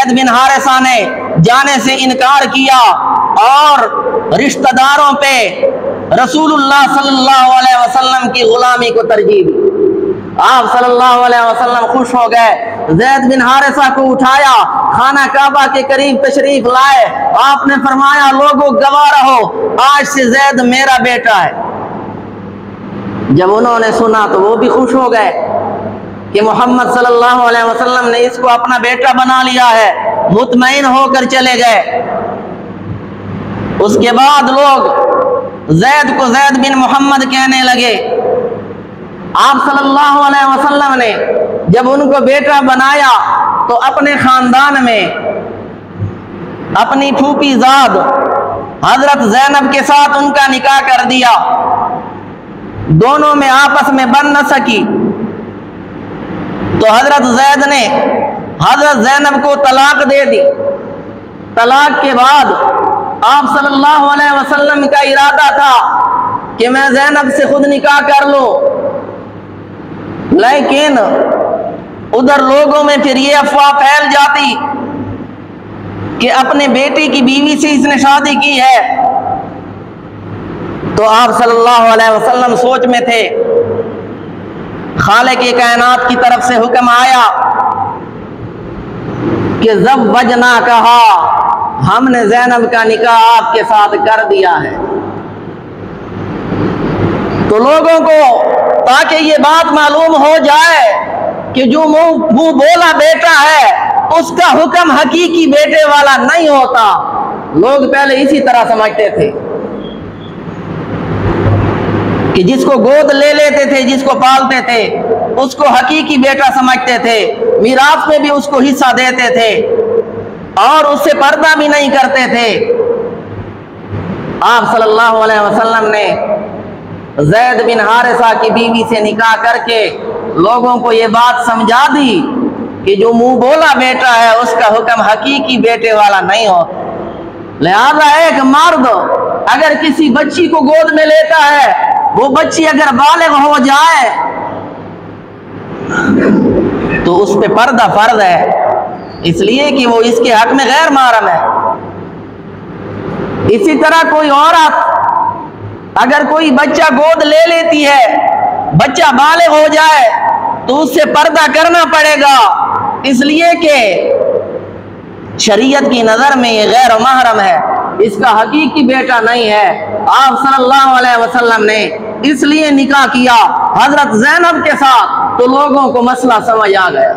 ज़ैद बिन हारिसा ने जाने से इनकार किया और रिश्तेदारों पे रसूलुल्लाह सल्लल्लाहु अलैहि वसल्लम की गुलामी को तरजीह दी। आप सल्लल्लाहु अलैहि वसल्लम खुश हो गए, ज़ैद बिन हारिसा को उठाया, खाना काबा के करीब तशरीफ लाए। आपने फरमाया, लोगों गवाह रहो, आज से ज़ैद मेरा बेटा है। जब उन्होंने सुना तो वो भी खुश हो गए कि मोहम्मद सल्लल्लाहु अलैहि वसल्लम ने इसको अपना बेटा बना लिया है, मुतमईन होकर चले गए। उसके बाद लोग ज़ैद को ज़ैद बिन मोहम्मद कहने लगे। आप सल्लल्लाहु अलैहि वसल्लम ने जब उनको बेटा बनाया तो अपने खानदान में अपनी फूफी ज़ाद हजरत ज़ैनब के साथ उनका निकाह कर दिया। दोनों में आपस में बन न सकी तो हजरत ज़ैद ने हजरत ज़ैनब को तलाक दे दी। तलाक के बाद आप सल्लल्लाहु अलैहि वसल्लम का इरादा था कि मैं ज़ैनब से खुद निकाह कर लूं, लेकिन उधर लोगों में फिर ये अफवाह फैल जाती कि अपने बेटे की बीवी से इसने शादी की है। तो आप सल्लल्लाहु अलैहि वसल्लम सोच में थे। खालिक कायनात की तरफ से हुक्म आया कि ज़व्वजना कहा, हमने ज़ैनब का निकाह आपके साथ कर दिया है। तो लोगों को ताकि ये बात मालूम हो जाए कि जो मुंह बोला बेटा है उसका हुक्म हकीकी बेटे वाला नहीं होता। लोग पहले इसी तरह समझते थे कि जिसको गोद ले लेते थे, जिसको पालते थे, उसको हकीकी बेटा समझते थे, मीरास में भी उसको हिस्सा देते थे और उससे पर्दा भी नहीं करते थे। आप सल्लल्लाहु अलैहि वसल्लम ने ज़ैद बिन हारिसा की बीवी से निकाह करके लोगों को ये बात समझा दी कि जो मुंह बोला बेटा है उसका हुक्म हकीकी बेटे वाला नहीं हो। लिहाजा एक मर्द अगर किसी बच्ची को गोद में लेता है, वो बच्ची अगर बालिग हो जाए तो उस पे पर्दा फर्ज है, इसलिए कि वो इसके हक में गैर महरम है। इसी तरह कोई औरत अगर कोई बच्चा गोद ले लेती है, बच्चा बालिग हो जाए तो उससे पर्दा करना पड़ेगा, इसलिए कि शरीयत की नजर में ये गैर महरम है, इसका हकीकी बेटा नहीं है। आप सल्लल्लाहु अलैहि वसल्लम ने इसलिए निकाह किया हजरत ज़ैनब के साथ, तो लोगों को मसला समझ आ गया।